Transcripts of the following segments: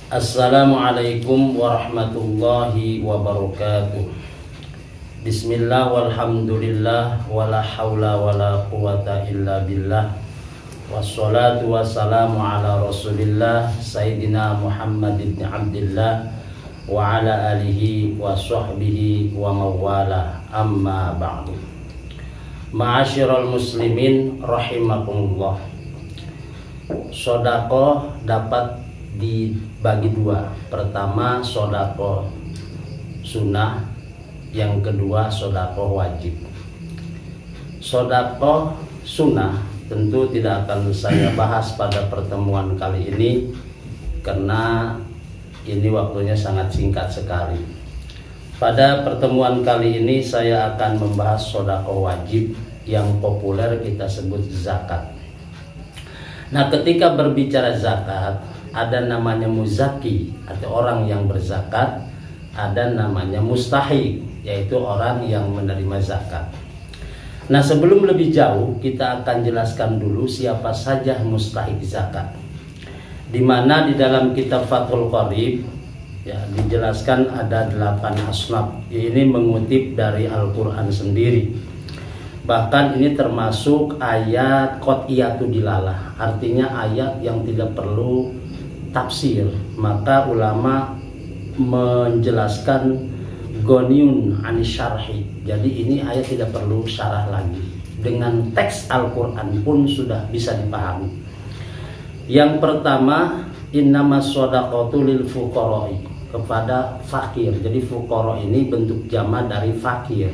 Assalamualaikum warahmatullahi wabarakatuh. Bismillah walhamdulillah wala haula wala quwata illa billah. Wassalatu wassalamu ala rasulillah Sayyidina Muhammad ibn Abdillah wa ala alihi wa sahbihi wa mawala, amma ba'du. Ma'asyiral muslimin rahimakumullah. Sedekah dapat dibagi dua. Pertama sedekah sunnah, yang kedua sedekah wajib. Sedekah sunnah tentu tidak akan saya bahas pada pertemuan kali ini karena ini waktunya sangat singkat sekali. Pada pertemuan kali ini saya akan membahas sedekah wajib yang populer kita sebut zakat. Nah, ketika berbicara zakat, ada namanya muzaki atau orang yang berzakat, ada namanya mustahik yaitu orang yang menerima zakat. Nah, sebelum lebih jauh kita akan jelaskan dulu siapa saja mustahik zakat. Di mana di dalam kitab Fathul Qorib ya dijelaskan ada 8 asnaf. Ini mengutip dari Al-Qur'an sendiri. Bahkan ini termasuk ayat qat'iyatu dilalah, artinya ayat yang tidak perlu tafsir. Maka ulama menjelaskan goniun anisyarhi. Jadi ini ayat tidak perlu syarah lagi. Dengan teks Al-Quran pun sudah bisa dipahami. Yang pertama, innamas shadaqatu lil fuqara'i, kepada fakir. Jadi fuqara ini bentuk jama dari fakir.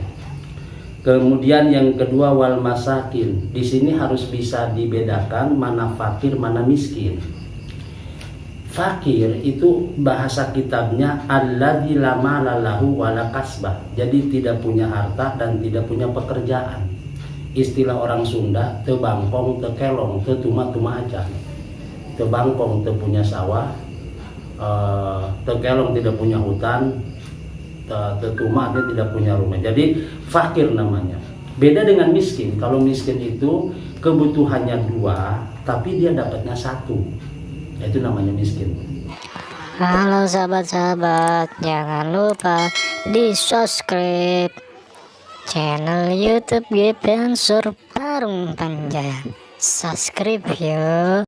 Kemudian yang kedua wal masakin. Di sini harus bisa dibedakan mana fakir, mana miskin. Fakir itu bahasa kitabnya alladzi la mala lahu wala kasbah. Jadi tidak punya harta dan tidak punya pekerjaan. Istilah orang Sunda, teu bangkong, teu kelong, teu tuma-tuma aja. Teu bangkong, teu punya sawah, teu kelong tidak punya hutan, teu tuma dia tidak punya rumah. Jadi fakir namanya. Beda dengan miskin. Kalau miskin itu kebutuhannya 2, tapi dia dapatnya 1. Itu namanya miskin. Halo sahabat-sahabat, jangan lupa di subscribe channel YouTube Gepensur Parung Panjang. Subscribe ya.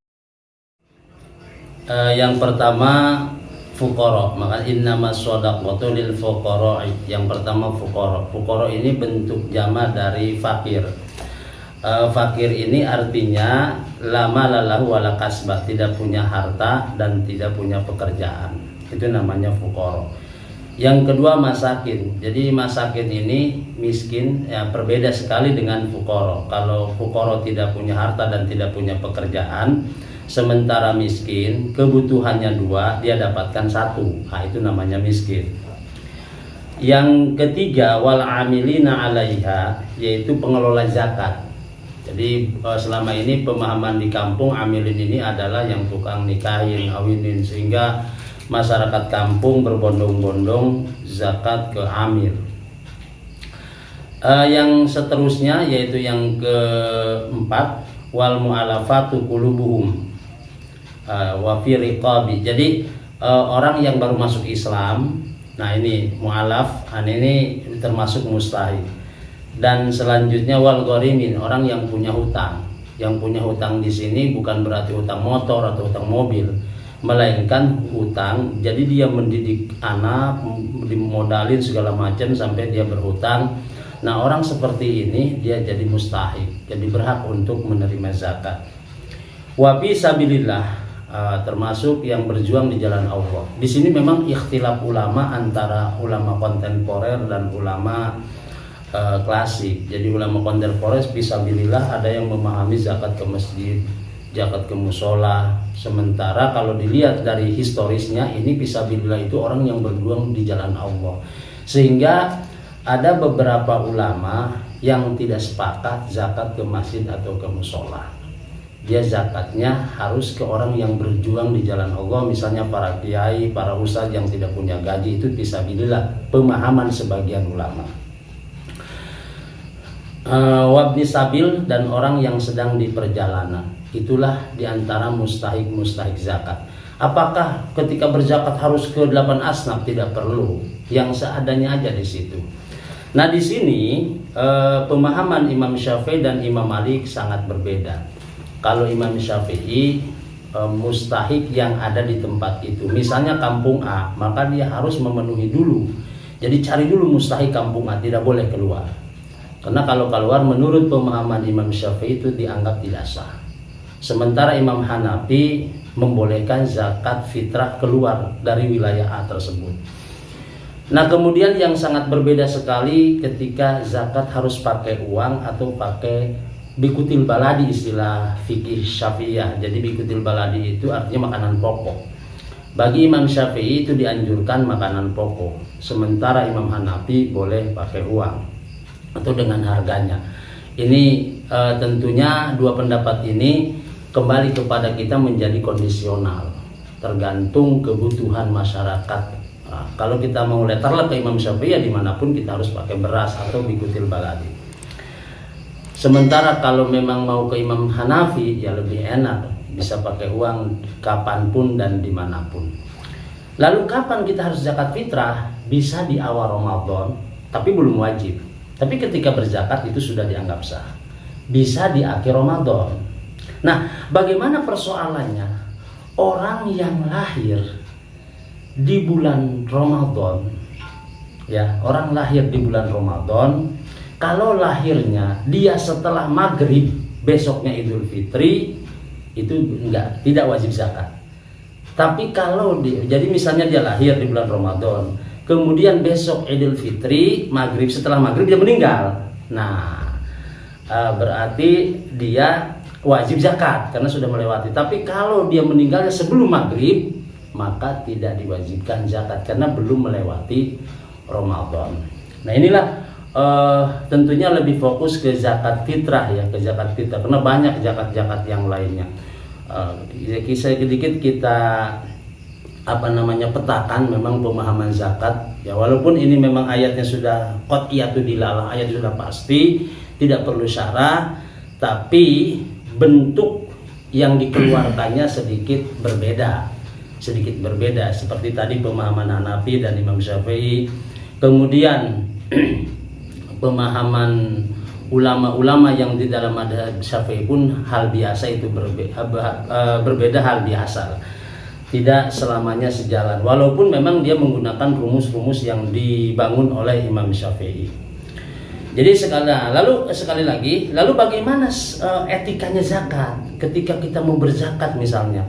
Yang pertama fuqara, maka innamas shadaqatu lil fuqara. Yang pertama fuqara. Fuqara ini bentuk jama dari fakir. Fakir ini artinya lama lalahu wala kasbah, tidak punya harta dan tidak punya pekerjaan. Itu namanya fuqara. Yang kedua masakin. Jadi masakin ini miskin, ya berbeda sekali dengan fuqara. Kalau fuqara tidak punya harta dan tidak punya pekerjaan, sementara miskin kebutuhannya 2, dia dapatkan 1. Nah, itu namanya miskin. Yang ketiga wal amilina 'alaiha, yaitu pengelola zakat. Jadi selama ini pemahaman di kampung amilin ini adalah yang tukang nikahin, awinin, sehingga masyarakat kampung berbondong-bondong zakat ke amil. Yang seterusnya yaitu yang keempat wal mu'alafatu qulubuhum wa fi riqabi. Jadi orang yang baru masuk Islam, nah ini mu'alaf, ini termasuk mustahik. Dan selanjutnya wal gharimin, orang yang punya hutang. Yang punya hutang di sini bukan berarti hutang motor atau hutang mobil, melainkan hutang. Jadi dia mendidik anak, dimodalin segala macam sampai dia berhutang. Nah, orang seperti ini dia jadi mustahik, jadi berhak untuk menerima zakat. Wa fi sabilillah, termasuk yang berjuang di jalan Allah. Di sini memang ikhtilaf ulama antara ulama kontemporer dan ulama klasik. Jadi ulama kontemporer fisabilillah ada yang memahami zakat ke masjid, zakat ke musola. Sementara kalau dilihat dari historisnya, ini fisabilillah itu orang yang berjuang di jalan Allah. Sehingga ada beberapa ulama yang tidak sepakat zakat ke masjid atau ke musola. Dia zakatnya harus ke orang yang berjuang di jalan Allah, misalnya para kiai, para ustadz yang tidak punya gaji. Itu fisabilillah, pemahaman sebagian ulama. Wabni sabil, dan orang yang sedang di perjalanan. Itulah diantara mustahik zakat. Apakah ketika berzakat harus ke 8 asnaf? Tidak perlu, yang seadanya aja di situ. Nah, di sini pemahaman Imam Syafi'i dan Imam Malik sangat berbeda. Kalau Imam Syafi'i mustahik yang ada di tempat itu, misalnya kampung A, maka dia harus memenuhi dulu. Jadi cari dulu mustahik kampung A, tidak boleh keluar. Karena kalau keluar menurut pemahaman Imam Syafi'i itu dianggap tidak sah. Sementara Imam Hanafi membolehkan zakat fitrah keluar dari wilayah A tersebut. Nah, kemudian yang sangat berbeda sekali ketika zakat harus pakai uang atau pakai bikutil baladi, istilah fikih Syafi'iyah. Jadi bikutil baladi itu artinya makanan pokok. Bagi Imam Syafi'i itu dianjurkan makanan pokok. Sementara Imam Hanafi boleh pakai uang atau dengan harganya. Ini tentunya dua pendapat ini kembali kepada kita menjadi kondisional, tergantung kebutuhan masyarakat. Nah, kalau kita mau letterlah ke Imam Syafi'i, ya dimanapun kita harus pakai beras atau bikutil baladi. Sementara kalau memang mau ke Imam Hanafi, ya lebih enak, bisa pakai uang kapanpun dan dimanapun. Lalu kapan kita harus zakat fitrah? Bisa di awal Ramadan, tapi belum wajib. Tapi ketika berzakat itu sudah dianggap sah. Bisa di akhir Ramadan. Nah, bagaimana persoalannya? Orang yang lahir di bulan Ramadan, ya, orang lahir di bulan Ramadan, kalau lahirnya dia setelah maghrib besoknya Idul Fitri, itu tidak wajib zakat. Tapi kalau jadi misalnya dia lahir di bulan Ramadan, kemudian besok Idul Fitri maghrib, setelah maghrib dia meninggal, nah berarti dia wajib zakat karena sudah melewati. Tapi kalau dia meninggalnya sebelum maghrib, maka tidak diwajibkan zakat karena belum melewati Ramadan. Nah, inilah tentunya lebih fokus ke zakat fitrah, ya, ke zakat fitrah karena banyak zakat-zakat yang lainnya. Sedikit kita petakan memang pemahaman zakat, ya, walaupun ini memang ayatnya sudah qat'iyatu dilalah, ayat sudah pasti, tidak perlu syarah, tapi bentuk yang dikeluarkannya sedikit berbeda seperti tadi pemahaman Hanafi dan Imam Syafi'i. Kemudian pemahaman ulama-ulama yang di dalam madhab Syafi'i pun hal biasa, itu berbeda hal biasa, tidak selamanya sejalan, walaupun memang dia menggunakan rumus-rumus yang dibangun oleh Imam Syafi'i. Jadi sekali lagi, bagaimana etikanya zakat? Ketika kita mau berzakat misalnya,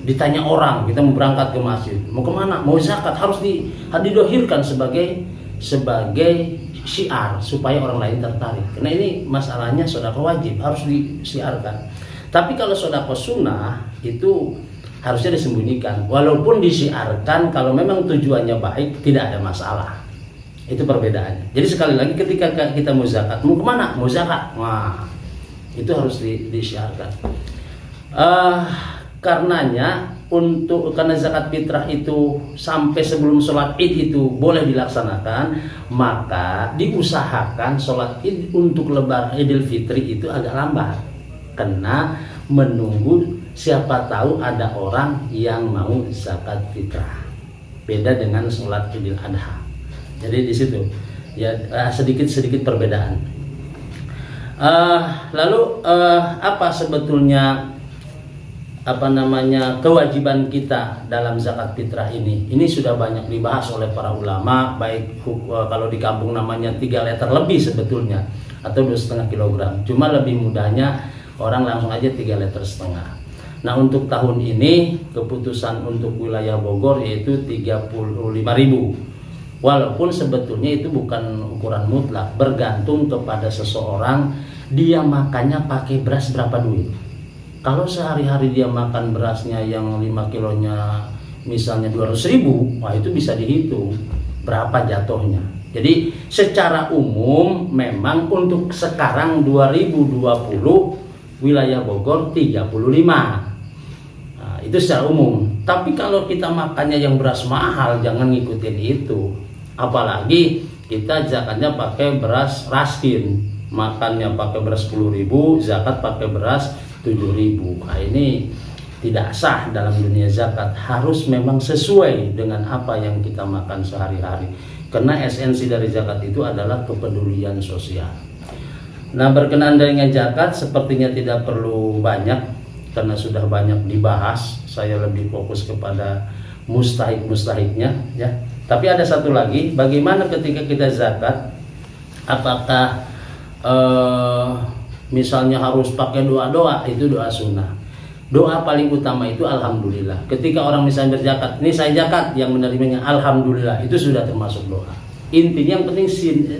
ditanya orang, kita mau berangkat ke masjid, mau kemana? Mau zakat, harus didohirkan sebagai syiar supaya orang lain tertarik. Karena ini masalahnya sedekah wajib, harus disiarkan. Tapi kalau sedekah sunnah itu harusnya disembunyikan, walaupun disiarkan kalau memang tujuannya baik tidak ada masalah. Itu perbedaannya. Jadi sekali lagi ketika kita mau zakat, mau kemana? Mau zakat, wah, itu harus disiarkan. Karenanya karena zakat fitrah itu sampai sebelum sholat id itu boleh dilaksanakan, maka diusahakan sholat id untuk lebaran Idul Fitri itu agak lambat, karena menunggu siapa tahu ada orang yang mau zakat fitrah. Beda dengan sholat Idul Adha. Jadi di situ ya sedikit perbedaan. Lalu apa sebetulnya kewajiban kita dalam zakat fitrah ini? Ini sudah banyak dibahas oleh para ulama, baik kalau di kampung namanya 3 liter lebih sebetulnya, atau 2,5 kilogram. Cuma lebih mudahnya orang langsung aja 3,5 liter. Nah, untuk tahun ini keputusan untuk wilayah Bogor yaitu 35.000. Walaupun sebetulnya itu bukan ukuran mutlak, bergantung kepada seseorang dia makannya pakai beras berapa duit. Kalau sehari-hari dia makan berasnya yang 5 kilonya misalnya 200.000, wah itu bisa dihitung berapa jatuhnya. Jadi secara umum memang untuk sekarang 2020 wilayah Bogor 35. Nah, itu secara umum. Tapi kalau kita makannya yang beras mahal, jangan ngikutin itu. Apalagi kita zakatnya pakai beras raskin, makannya pakai beras 10.000, zakat pakai beras 7.000. Nah, ini tidak sah dalam dunia zakat, harus memang sesuai dengan apa yang kita makan sehari-hari. Karena esensi dari zakat itu adalah kepedulian sosial. Nah, berkenaan dengan zakat sepertinya tidak perlu banyak karena sudah banyak dibahas. Saya lebih fokus kepada mustahik-mustahiknya ya. Tapi ada satu lagi, bagaimana ketika kita zakat, apakah misalnya harus pakai doa-doa? Itu doa sunnah. Doa paling utama itu alhamdulillah. Ketika orang misalnya berzakat, ini saya zakat, yang menerimanya alhamdulillah, itu sudah termasuk doa. Intinya yang penting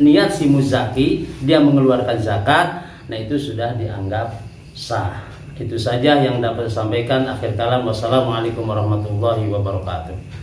niat si muzaki, dia mengeluarkan zakat, nah itu sudah dianggap sah. Itu saja yang dapat disampaikan. Akhir kalam, wassalamualaikum warahmatullahi wabarakatuh.